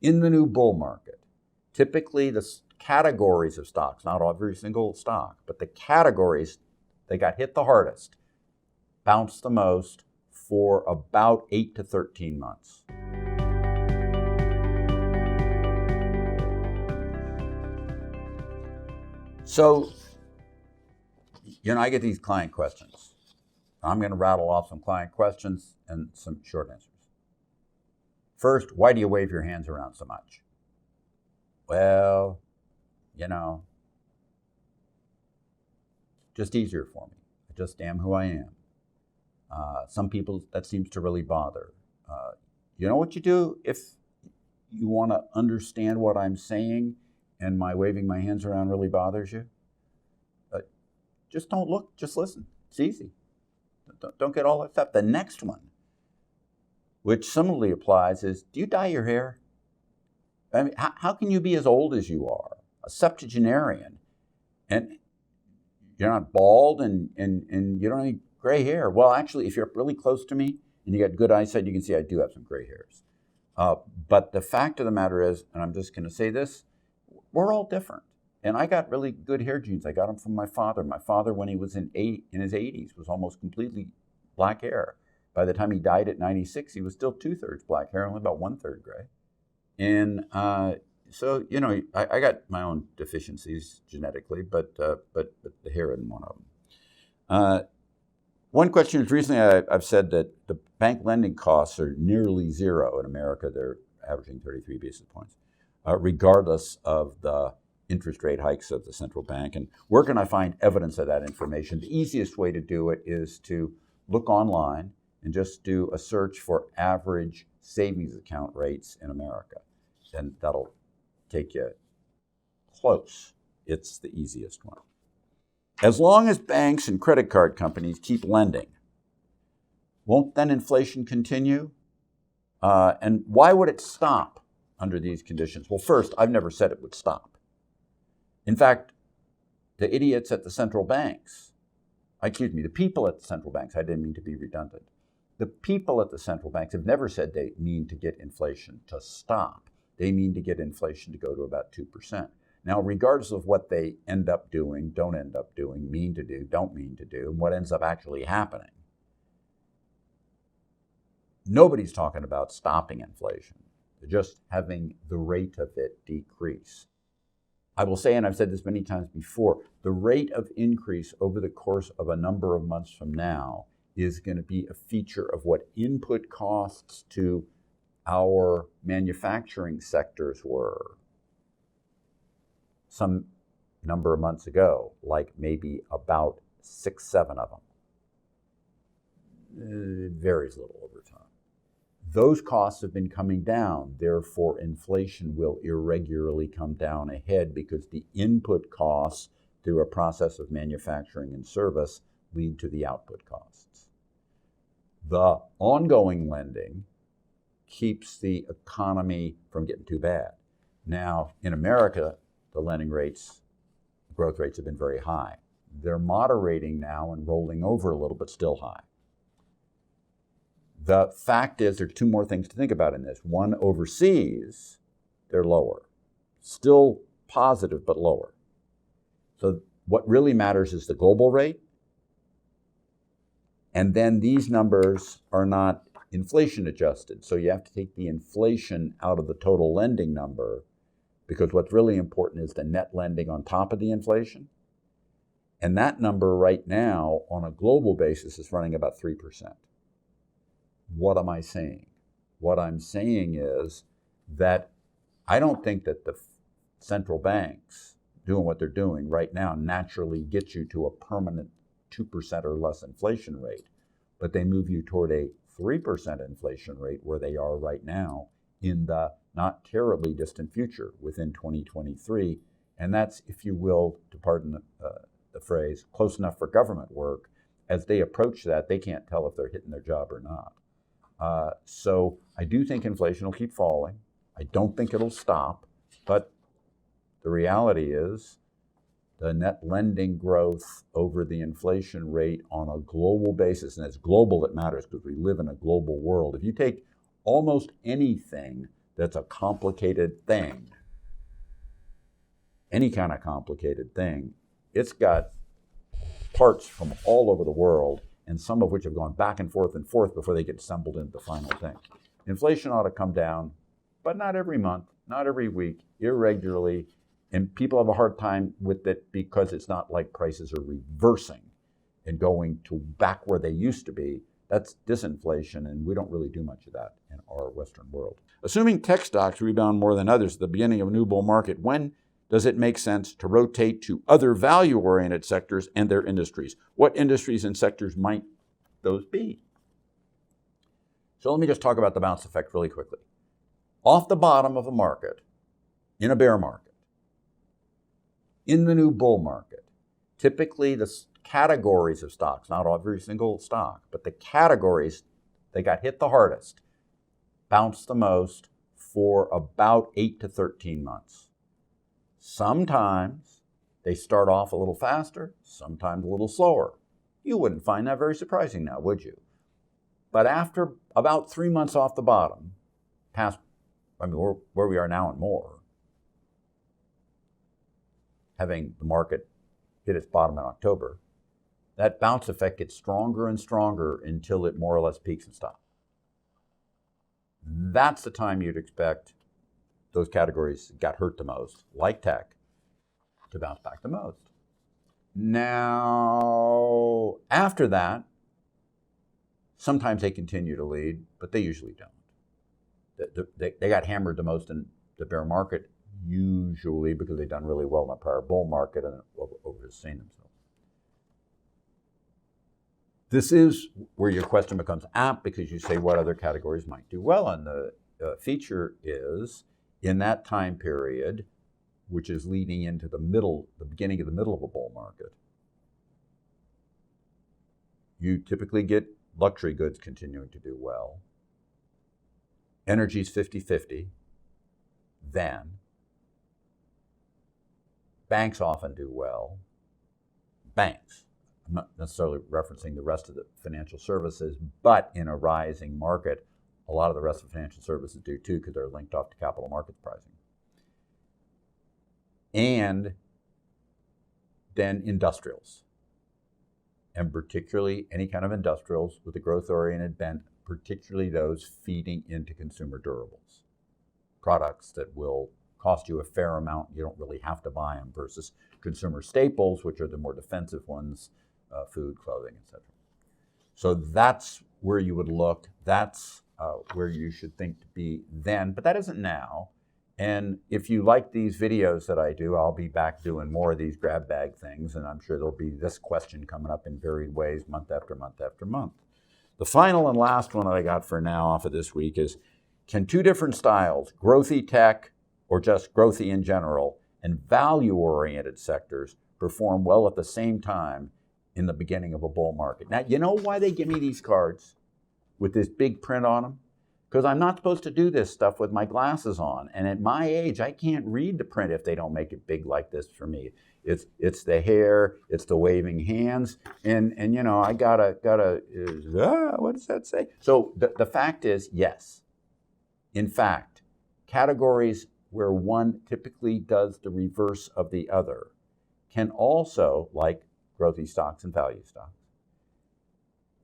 in the new bull market, typically the categories of stocks, not every single stock, but the categories that got hit the hardest, bounced the most for about 8 to 13 months. So, I get these client questions. I'm going to rattle off some client questions and some short answers. First, why do you wave your hands around so much? Well, just easier for me. I just am who I am. Some people, that seems to really bother. You know what you do if you want to understand what I'm saying and my waving my hands around really bothers you? Just don't look, just listen. It's easy. Don't get all that stuff. The next one, which similarly applies, is do you dye your hair? I mean, how can you be as old as you are, a septuagenarian, and you're not bald and you don't have any gray hair? Well, actually, if you're really close to me and you got good eyesight, you can see I do have some gray hairs. But the fact of the matter is, and I'm just going to say this, we're all different. And I got really good hair genes. I got them from my father. My father, when he was in his 80s, was almost completely black hair. By the time he died at 96, he was still 2/3 black hair, only about 1/3 gray. And so, I got my own deficiencies genetically, but the hair isn't one of them. One question is, recently I've said that the bank lending costs are nearly zero in America. They're averaging 33 basis points, regardless of the interest rate hikes of the central bank. And where can I find evidence of that information? The easiest way to do it is to look online and just do a search for average savings account rates in America. And that'll take you close. It's the easiest one. As long as banks and credit card companies keep lending, won't then inflation continue? And why would it stop under these conditions? Well, first, I've never said it would stop. In fact, the idiots at the central banks, the people at the central banks, I didn't mean to be redundant. The people at the central banks have never said they mean to get inflation to stop. They mean to get inflation to go to about 2%. Now, regardless of what they end up doing, don't end up doing, mean to do, don't mean to do, and what ends up actually happening, nobody's talking about stopping inflation. They're just having the rate of it decrease. I will say, and I've said this many times before, the rate of increase over the course of a number of months from now is going to be a feature of what input costs to our manufacturing sectors were some number of months ago, like maybe about 6, 7 of them. It varies a little over time. Those costs have been coming down, therefore inflation will irregularly come down ahead because the input costs through a process of manufacturing and service lead to the output costs. The ongoing lending keeps the economy from getting too bad. Now, in America, the lending rates, growth rates have been very high. They're moderating now and rolling over a little, but still high. The fact is, there are 2 more things to think about in this. One, overseas, they're lower. Still positive, but lower. So what really matters is the global rate. And then these numbers are not inflation adjusted. So you have to take the inflation out of the total lending number, because what's really important is the net lending on top of the inflation. And that number right now on a global basis is running about 3%. What am I saying? What I'm saying is that I don't think that the central banks doing what they're doing right now naturally get you to a permanent 2% or less inflation rate, but they move you toward a 3% inflation rate where they are right now in the not terribly distant future within 2023. And that's, if you will, to pardon the phrase, close enough for government work. As they approach that, they can't tell if they're hitting their job or not. So I do think inflation will keep falling. I don't think it'll stop, but the reality is the net lending growth over the inflation rate on a global basis, and it's global that matters because we live in a global world. If you take almost anything that's a complicated thing, any kind of complicated thing, it's got parts from all over the world, and some of which have gone back and forth before they get assembled into the final thing. Inflation ought to come down, but not every month, not every week, irregularly, and people have a hard time with it because it's not like prices are reversing and going to back where they used to be. That's disinflation, and we don't really do much of that in our Western world. Assuming tech stocks rebound more than others at the beginning of a new bull market, when does it make sense to rotate to other value-oriented sectors and their industries? What industries and sectors might those be? So let me just talk about the bounce effect really quickly. Off the bottom of a market, in a bear market, in the new bull market, typically the categories of stocks, not every single stock, but the categories that got hit the hardest, bounced the most for about 8 to 13 months. Sometimes they start off a little faster, sometimes a little slower. You wouldn't find that very surprising now, would you? But after about 3 months off the bottom, past, where we are now and more, having the market hit its bottom in October, that bounce effect gets stronger and stronger until it more or less peaks and stops. That's the time you'd expect those categories that got hurt the most, like tech, to bounce back the most. Now, after that, sometimes they continue to lead, but they usually don't. They got hammered the most in the bear market, usually because they've done really well in the prior bull market and oversustained themselves. This is where your question becomes apt, because you say what other categories might do well. And the feature is, in that time period, which is leading into the beginning of the middle of a bull market, you typically get luxury goods continuing to do well. Energy's 50-50. Then banks often do well. Banks. I'm not necessarily referencing the rest of the financial services, but in a rising market, a lot of the rest of the financial services do too, because they're linked off to capital markets pricing. And then industrials, and particularly any kind of industrials with a growth-oriented bent, particularly those feeding into consumer durables, products that will cost you a fair amount. You don't really have to buy them, versus consumer staples, which are the more defensive ones, food, clothing, etc. So that's where you would look. That's where you should think to be then, but that isn't now. And if you like these videos that I do, I'll be back doing more of these grab bag things, and I'm sure there'll be this question coming up in varied ways month after month after month. The final and last one that I got for now off of this week is, can two different styles, growthy tech or just growthy in general, and value-oriented sectors perform well at the same time in the beginning of a bull market? Now, you know why they give me these cards with this big print on them? Because I'm not supposed to do this stuff with my glasses on. And at my age, I can't read the print if they don't make it big like this for me. It's the hair, it's the waving hands, and you know, I gotta what does that say? So the fact is, yes. In fact, categories where one typically does the reverse of the other can also, like growthy stocks and value stocks,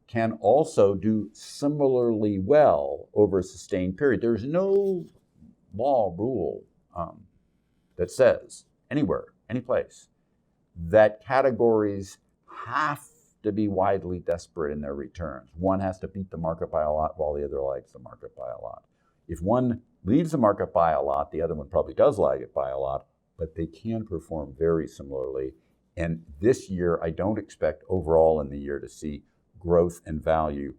can also do similarly well over a sustained period. There's no law rule that says anywhere, any place, that categories have to be widely disparate in their returns. One has to beat the market by a lot while the other lags the market by a lot. If one leads the market by a lot, the other one probably does lag it by a lot, but they can perform very similarly. And this year, I don't expect overall in the year to see growth and value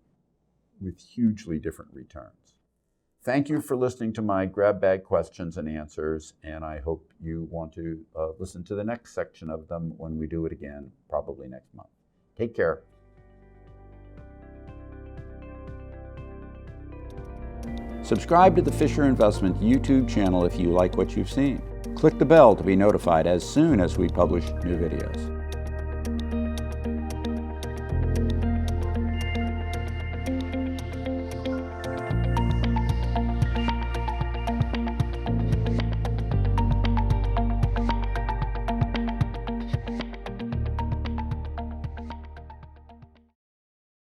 with hugely different returns. Thank you for listening to my grab bag questions and answers, and I hope you want to listen to the next section of them when we do it again, probably next month. Take care. Subscribe to the Fisher Investment YouTube channel if you like what you've seen. Click the bell to be notified as soon as we publish new videos.